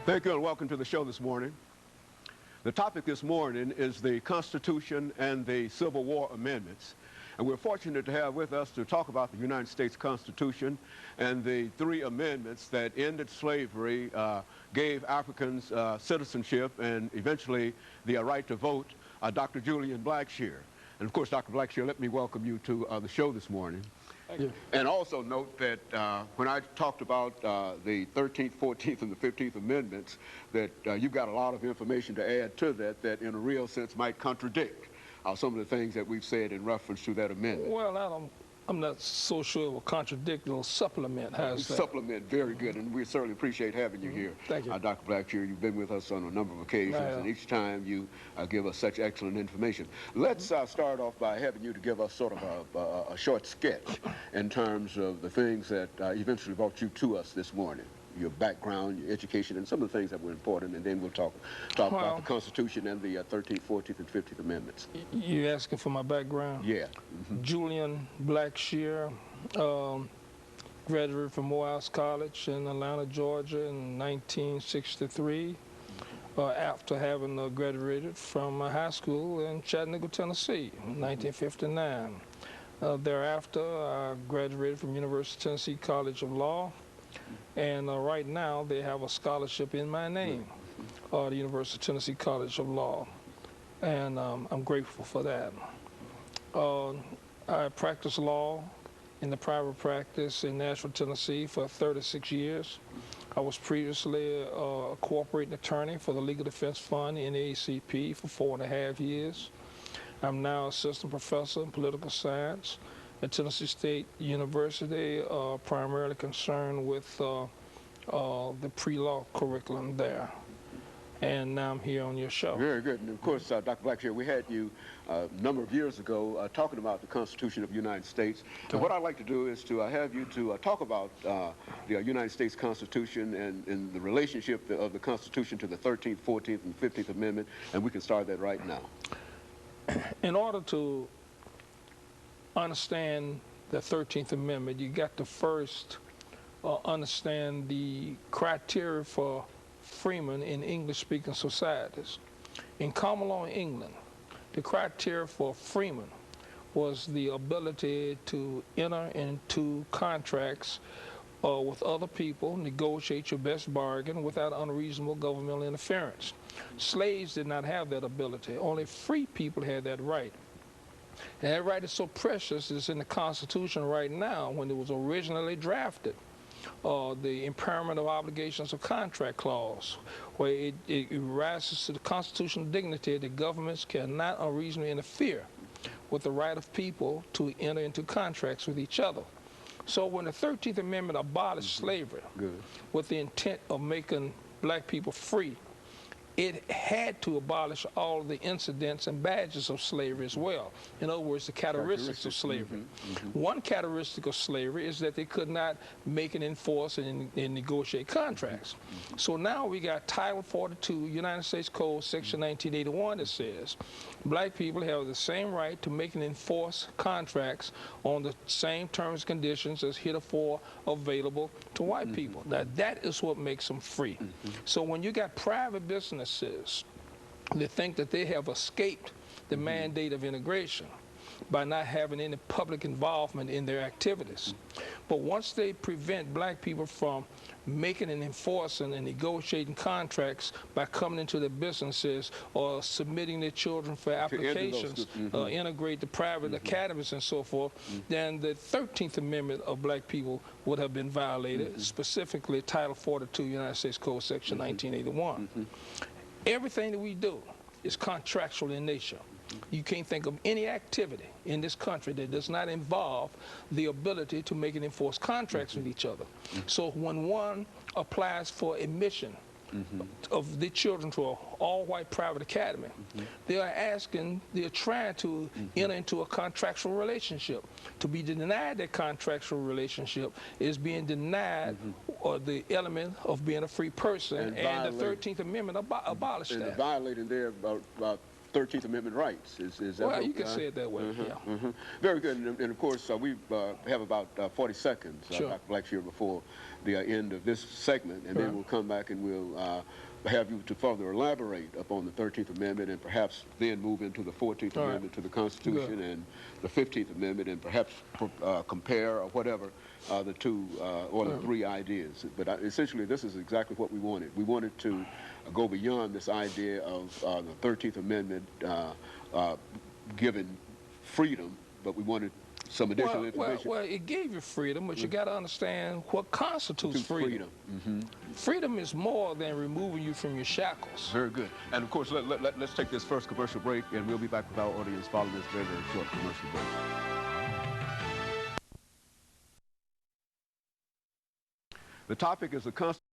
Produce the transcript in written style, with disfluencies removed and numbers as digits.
Thank you and welcome to the show this morning. The topic this morning is the Constitution and the Civil War amendments. And we're fortunate to have with us to talk about the United States Constitution and the 3 amendments that ended slavery, gave Africans citizenship, and eventually the right to vote, Dr. JBlackshear. And of course, Dr. Blackshear, let me welcome you to the show this morning. Thank you. And also note that when I talked about the 13th, 14th, and the 15th Amendments, that you've got a lot of information to add to that that in a real sense might contradict some of the things that we've said in reference to that amendment. Well, I'm not so sure it will contradict. It'll supplement. How's that? Supplement, very good, and we certainly appreciate having you here. Thank you. Dr. Blackshear, you've been with us on a number of occasions, and each time you give us such excellent information. Let's start off by having you to give us sort of a short sketch in terms of the things that eventually brought you to us this morning. Your background, your education, and some of the things that were important, and then we'll talk about the Constitution and the 13th, 14th, and 15th Amendments. You asking for my background? Yeah. Julian Blackshear, graduated from Morehouse College in Atlanta, Georgia in 1963, after having graduated from high school in Chattanooga, Tennessee in 1959. Thereafter, I graduated from University of Tennessee College of Law. And right now, they have a scholarship in my name, the University of Tennessee College of Law. And I'm grateful for that. I practiced law in the private practice in Nashville, Tennessee for 36 years. I was previously a cooperating attorney for the Legal Defense Fund, NAACP, for 4.5 years. I'm now assistant professor in political science at Tennessee State University, primarily concerned with the pre-law curriculum there. And now I'm here on your show. Very good. And of course, Dr. Blackshear, we had you a number of years ago talking about the Constitution of the United States. And what I'd like to do is to have you to talk about the United States Constitution and the relationship of the Constitution to the 13th, 14th, and 15th Amendment. And we can start that right now. In order to understand the 13th Amendment, you got to first understand the criteria for freemen in English-speaking societies. In common law in England, the criteria for freemen was the ability to enter into contracts with other people, negotiate your best bargain without unreasonable governmental interference. Slaves did not have that ability. Only free people had that right. And that right is so precious, it's in the Constitution right now when it was originally drafted. The impairment of obligations of contract clause, where it rises to the constitutional dignity that governments cannot unreasonably interfere with the right of people to enter into contracts with each other. So when the 13th Amendment abolished slavery with the intent of making black people free, it had to abolish all of the incidents and badges of slavery as well. In other words, the characteristics of slavery. One characteristic of slavery is that they could not make and enforce and negotiate contracts. So now we got Title 42, United States Code, Section 1981, that says black people have the same right to make and enforce contracts on the same terms and conditions as heretofore available to white people. Now, that is what makes them free. So when you got private businesses that think that they have escaped the mandate of integration by not having any public involvement in their activities. But once they prevent black people from making and enforcing and negotiating contracts by coming into their businesses or submitting their children for applications, integrate the private academies and so forth, then the 13th Amendment of black people would have been violated, specifically Title 42, United States Code, Section 1981. Everything that we do is contractual in nature. You can't think of any activity in this country that does not involve the ability to make and enforce contracts with each other. So when one applies for admission of the children to an all-white private academy, they're trying to enter into a contractual relationship. To be denied that contractual relationship is being denied the element of being a free person, and the 13th Amendment abolished that. And violating there about 13th Amendment rights. Is that Well, what, you can say it that way, yeah. Very good. And of course, we have about 40 seconds, Sure. Dr. Blackshear, before the end of this segment, and then we'll come back and we'll have you to further elaborate upon the 13th Amendment and perhaps then move into the 14th Amendment to the Constitution and the 15th Amendment and perhaps compare or whatever the two or the three ideas. But essentially, this is exactly what we wanted. We wanted to go beyond this idea of the 13th Amendment giving freedom, but we wanted some additional information. Well, it gave you freedom, but you got to understand what constitutes freedom. Freedom is more than removing you from your shackles. Very good. And of course, let's take this first commercial break, and we'll be back with our audience following this very, very short commercial break. The topic is the Constitution.